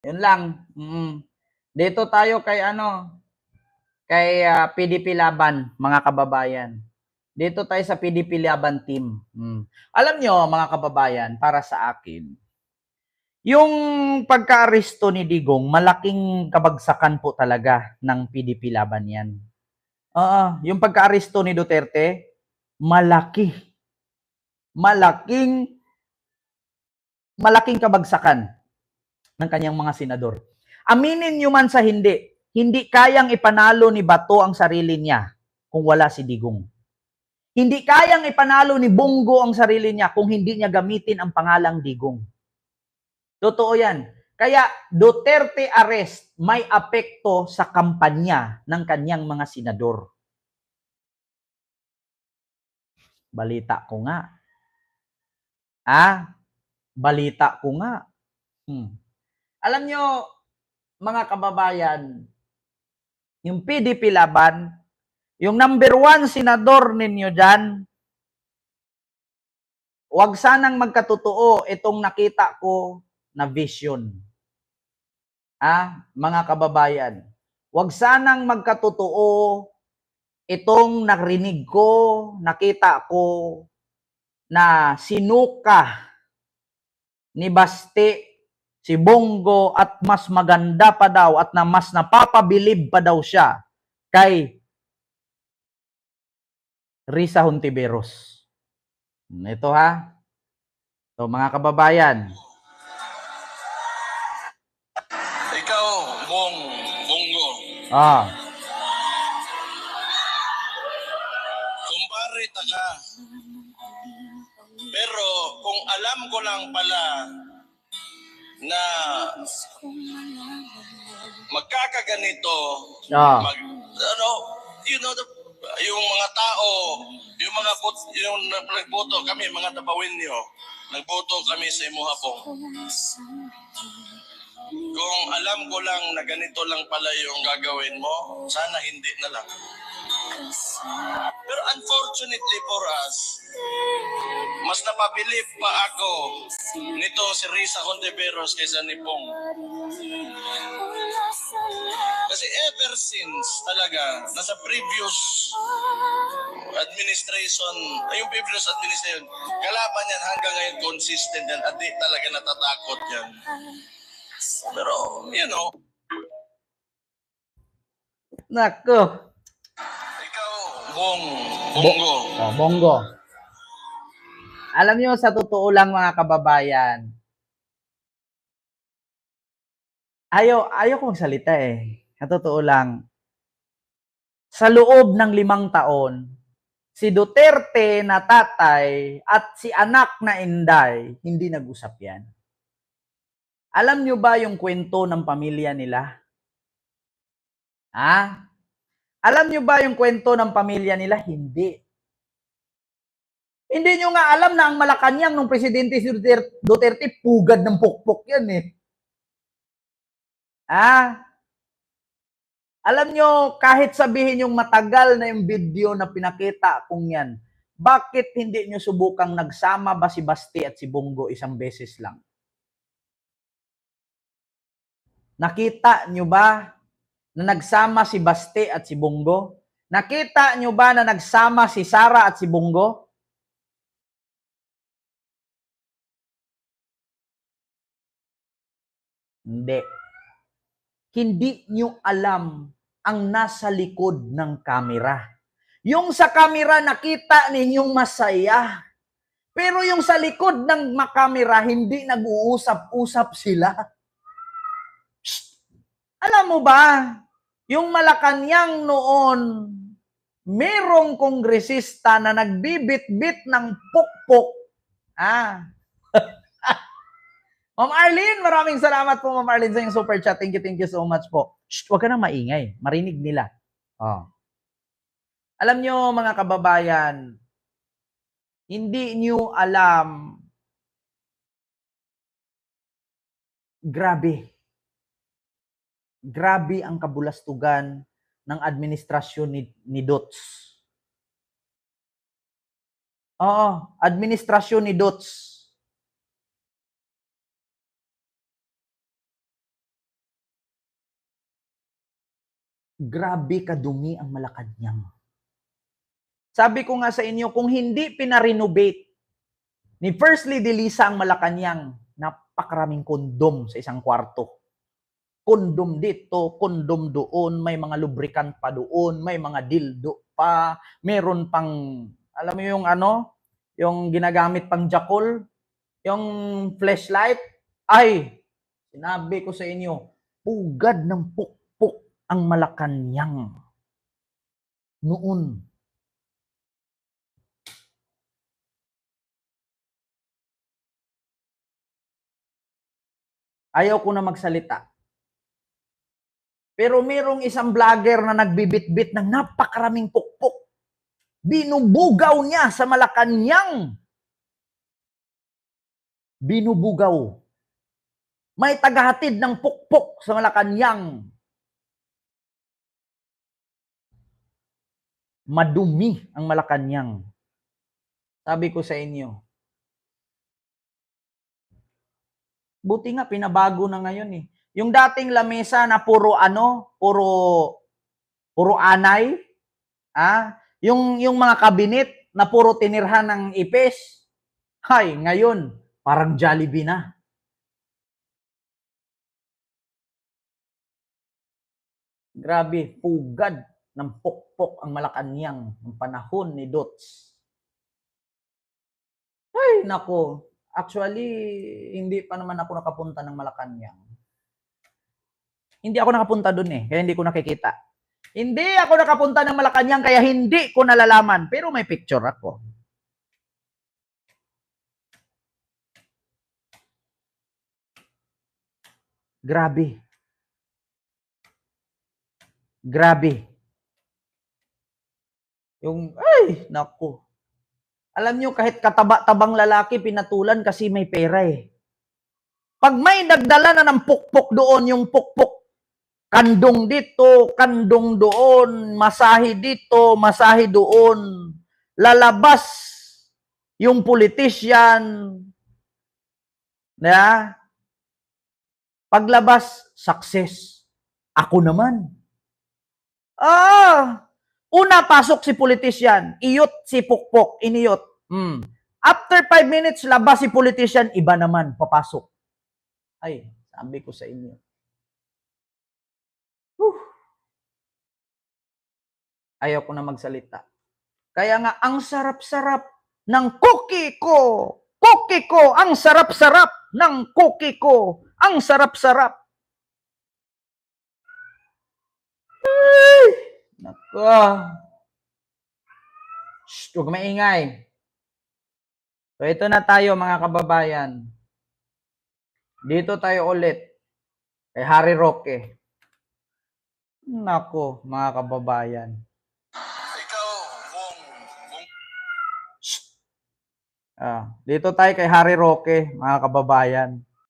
Yun lang. Dito tayo kay PDP Laban, mga kababayan. Dito tayo sa PDP Laban team. Alam nyo, mga kababayan, para sa akin, yung pagka-aresto ni Digong, malaking kabagsakan po talaga ng PDP Laban yan. Yung pagka-aresto ni Duterte, malaking kabagsakan ng kanyang mga senador. Aminin nyo man sa hindi kayang ipanalo ni Bato ang sarili niya kung wala si Digong. Hindi kayang ipanalo ni Bongo ang sarili niya kung hindi niya gamitin ang pangalang Digong. Totoo yan. Kaya Duterte arrest may apekto sa kampanya ng kanyang mga senador. Balita ko nga. Balita ko nga. Alam nyo, mga kababayan, yung PDP Laban, yung number 1 senador ninyo dyan, wag sanang magkatotoo itong nakita ko na vision. Mga kababayan, wag sanang magkatotoo itong narinig ko, nakita ko na sinuka ni Basti si Bongo at mas maganda pa daw at na mas napapabilib pa daw siya kay Risa Hontiveros. Ito So mga kababayan. Ikaw, Bongo. Kumpare ka. Pero kung alam ko lang pala na magkakaganito, yung mga tao, yung nagboto kami, mga tabawin nyo, nagboto kami sa imuha po. Kung alam ko lang na ganito lang pala yung gagawin mo, sana hindi na lang. Pero unfortunately for us, mas napabilib pa ako nito si Risa Hontiveros kaysa ni Pong. Kasi ever since talaga, nasa previous administration, kalaban yan hanggang ngayon consistent yan at di talaga natatakot yan. Pero, Nako. Ikaw, Bongo. Bongo. Alam niyo, sa totoo lang mga kababayan, ayaw kong salita Sa totoo lang, sa loob ng 5 taon, si Duterte na tatay at si anak na inday, hindi nag-usap yan. Alam niyo ba yung kwento ng pamilya nila? Alam niyo ba yung kwento ng pamilya nila? Hindi. Hindi nyo nga alam na ang Malacanang ng Presidente si Duterte, pugad ng pukpok yan Alam nyo, kahit sabihin yung matagal na yung video na pinakita kong yan, bakit hindi nyo subukang nagsama ba si Basti at si Bongo isang beses lang? Nakita nyo ba na nagsama si Basti at si Bongo? Nakita nyo ba na nagsama si Sara at si Bongo? Hindi. Hindi nyo alam ang nasa likod ng kamera. Yung sa kamera nakita ninyong masaya. Pero yung sa likod ng kamera, hindi nag-uusap-usap sila. Alam mo ba, yung Malacanang noon, merong kongresista na nagbibit-bit ng pukpok. Ma'am Arlene, maraming salamat po Ma'am Arlene sa inyong super chat. Thank you so much po. Huwag ka na maingay. Marinig nila. Alam nyo mga kababayan, hindi nyo alam, grabe ang kabulastugan ng administrasyon ni Dots. Administrasyon ni Dots. Grabe kadumi ang Malacanang. Sabi ko nga sa inyo, kung hindi pinarenovate ni First Lady Lisa ang Malacanang, napakaraming kondom sa isang kwarto. Kondom dito, kondom doon, may mga lubricant pa doon, may mga dildo pa, meron pang, alam mo yung ano, yung ginagamit pang jakol, yung flashlight, ay, sinabi ko sa inyo, pugad ng pukpuk ang Malacanang noon. Ayaw ko na magsalita. Pero merong isang vlogger na nagbibitbit ng napakaraming pukpuk. Binubugaw niya sa Malacanang. Binubugaw. May tagahatid ng pukpuk sa Malacanang. Madumi ang Malacanang. Sabi ko sa inyo. Buti nga pinabago na ngayon eh. Yung dating lamesa na puro anay, yung mga kabinet na puro tinirhan ng ipis. Hay, ngayon parang Jollibee na. Grabe, pugad ng pukpok ang Malacanang ng panahon ni Dots. Ay, nako. Actually, hindi pa naman ako nakapunta ng Malacanang. Hindi ako nakapunta dun eh, kaya hindi ko nakikita. Hindi ako nakapunta ng Malacanang, kaya hindi ko nalalaman. Pero may picture ako. Grabe. Grabe. Yung, ay, nako. Alam nyo, kahit kataba-tabang lalaki, pinatulan kasi may pera eh. Pag may nagdala na ng pukpok doon, yung pukpok, kandong dito, kandong doon, masahe dito, masahe doon, lalabas yung politician, na paglabas, success. Ako naman. Una pasok si politician, iyot si pukpok, iniyot. After 5 minutes, labas si politician, iba naman, papasok. Ay, sabi ko sa inyo. Ayaw ko na magsalita. Kaya nga, ang sarap-sarap ng cookie ko. Cookie ko, ang sarap-sarap ng cookie ko. Ang sarap-sarap. Ay, nako. Shh, huwag maingay. So, ito na tayo mga kababayan. Dito tayo ulit. Kay Harry Roque. Nako, mga kababayan. Ikaw, Dito tayo kay Harry Roque, mga kababayan.